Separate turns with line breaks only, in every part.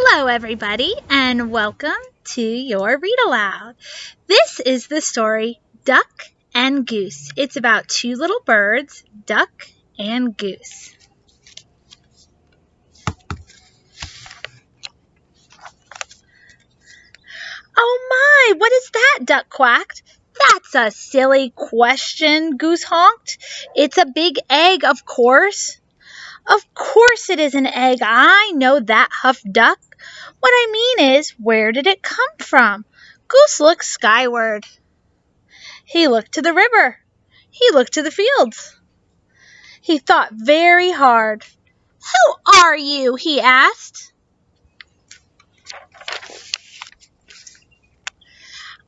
Hello, everybody, and welcome to your Read Aloud. This is the story Duck and Goose. It's about two little birds, Duck and Goose. Oh my, what is that? Duck quacked. That's a silly question, Goose honked. It's a big egg, of course. Of course it is an egg. I know that, huffed Duck. What I mean is, where did it come from? Goose looked skyward. He looked to the river. He looked to the fields. He thought very hard. Who are you? He asked.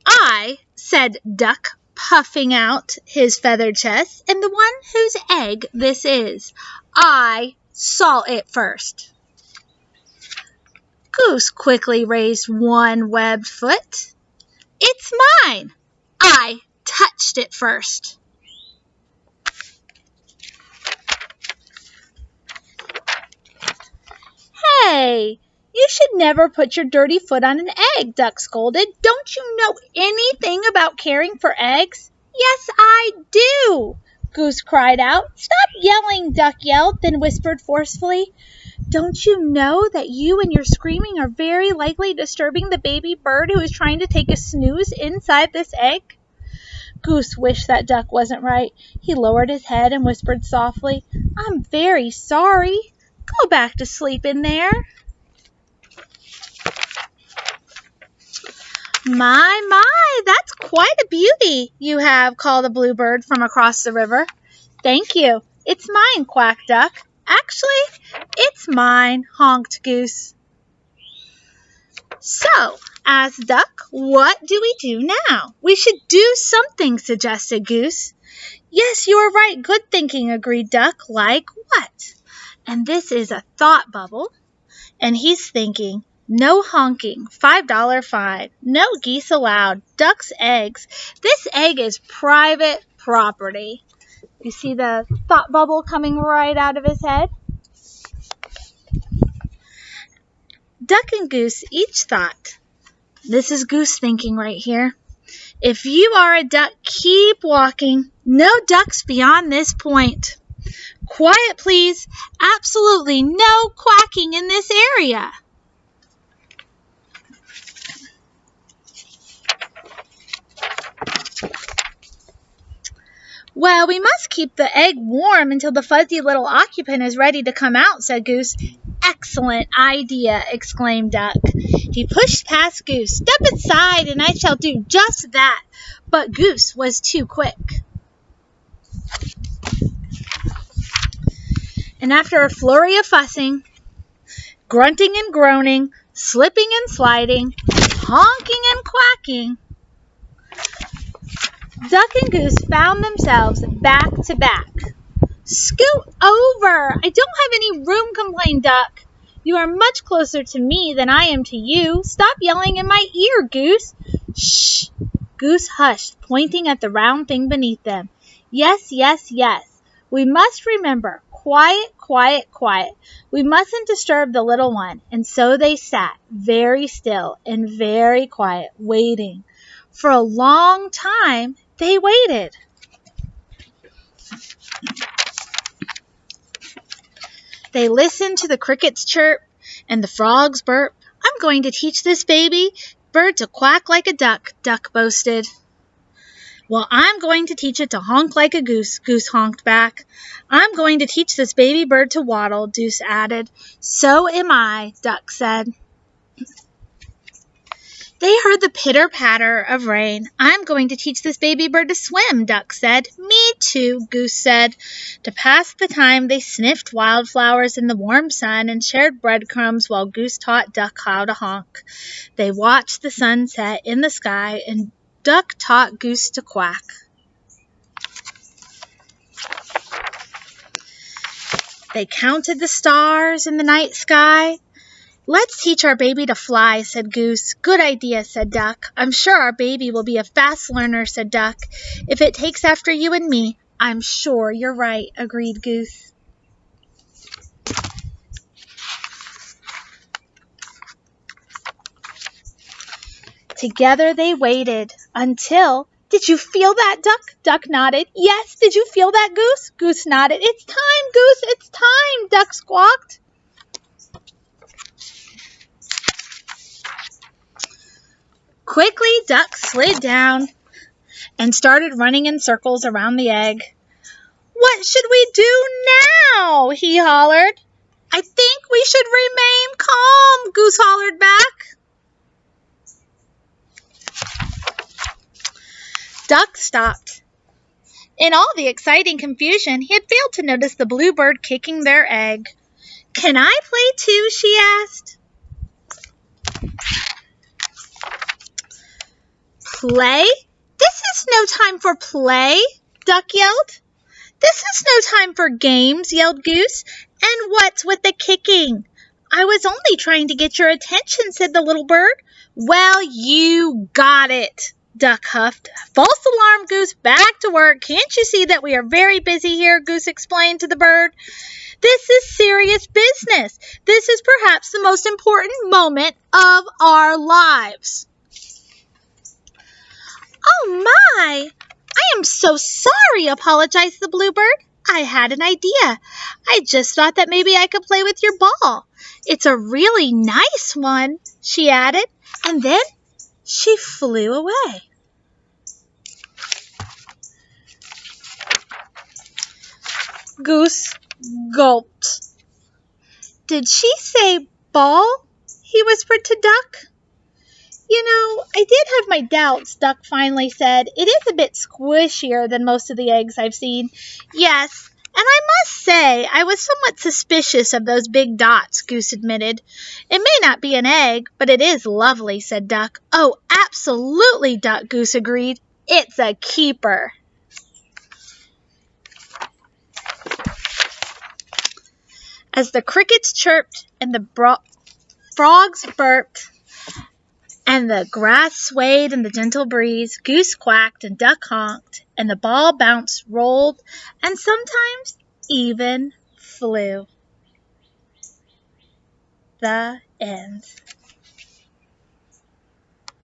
I, said Duck, puffing out his feathered chest, am the one whose egg this is. I saw it first. Goose quickly raised one webbed foot. It's mine. I touched it first. Hey, you should never put your dirty foot on an egg, Duck scolded. Don't you know anything about caring for eggs? Yes, I do, Goose cried out. Stop yelling, Duck yelled, then whispered forcefully. Don't you know that you and your screaming are very likely disturbing the baby bird who is trying to take a snooze inside this egg? Goose wished that Duck wasn't right. He lowered his head and whispered softly, I'm very sorry. Go back to sleep in there. My, that's quite a beauty you have, called a bluebird from across the river. Thank you. It's mine, quacked Duck. Actually, it's mine, honked Goose. So, asked Duck, what do we do now? We should do something, suggested Goose. Yes, you are right. Good thinking, agreed Duck. Like what? And this is a thought bubble. And he's thinking, no honking, $5 fine, no geese allowed, duck's eggs. This egg is private property. You see the thought bubble coming right out of his head? Duck and Goose each thought, this is Goose thinking right here. If you are a duck, keep walking. No ducks beyond this point. Quiet, please. Absolutely no quacking in this area. Well, we must keep the egg warm until the fuzzy little occupant is ready to come out, said Goose. Excellent idea, exclaimed Duck. He pushed past Goose. Step aside and I shall do just that. But Goose was too quick. And after a flurry of fussing, grunting and groaning, slipping and sliding, honking and quacking, Duck and Goose found themselves back to back. Scoot over! I don't have any room, complained Duck. You are much closer to me than I am to you. Stop yelling in my ear, Goose. Shh! Goose hushed, pointing at the round thing beneath them. Yes, yes, yes. We must remember. Quiet, quiet, quiet. We mustn't disturb the little one. And so they sat, very still and very quiet, waiting. For a long time, they waited. They listened to the crickets chirp and the frogs burp. I'm going to teach this baby bird to quack like a duck, Duck boasted. Well, I'm going to teach it to honk like a goose, Goose honked back. I'm going to teach this baby bird to waddle, Goose added. So am I, Duck said. They heard the pitter-patter of rain. I'm going to teach this baby bird to swim, Duck said. Me too, Goose said. To pass the time, they sniffed wildflowers in the warm sun and shared breadcrumbs while Goose taught Duck how to honk. They watched the sun set in the sky, and Duck taught Goose to quack. They counted the stars in the night sky. Let's teach our baby to fly, said Goose. Good idea, said Duck. I'm sure our baby will be a fast learner, said Duck. If it takes after you and me, I'm sure you're right, agreed Goose. Together they waited until... Did you feel that, Duck? Duck nodded. Yes, did you feel that, Goose? Goose nodded. It's time, Goose, it's time, Duck squawked. Quickly, Duck slid down and started running in circles around the egg. What should we do now? He hollered. I think we should remain calm, Goose hollered back. Duck stopped. In all the exciting confusion, he had failed to notice the bluebird kicking their egg. Can I play too? She asked. Play? This is no time for play, Duck yelled. This is no time for games, yelled Goose. And what's with the kicking? I was only trying to get your attention, said the little bird. Well, you got it, Duck huffed. False alarm, Goose, back to work. Can't you see that we are very busy here, Goose explained to the bird. This is serious business. This is perhaps the most important moment of our lives. Oh my! I am so sorry, apologized the bluebird. I had an idea. I just thought that maybe I could play with your ball. It's a really nice one, she added, and then she flew away. Goose gulped. Did she say ball? He whispered to Duck. You know, I did have my doubts, Duck finally said. It is a bit squishier than most of the eggs I've seen. Yes, and I must say I was somewhat suspicious of those big dots, Goose admitted. It may not be an egg, but it is lovely, said Duck. Oh, absolutely, Duck, Goose agreed. It's a keeper. As the crickets chirped and the frogs burped, and the grass swayed in the gentle breeze, Goose quacked and Duck honked, and the ball bounced, rolled, and sometimes even flew. The end.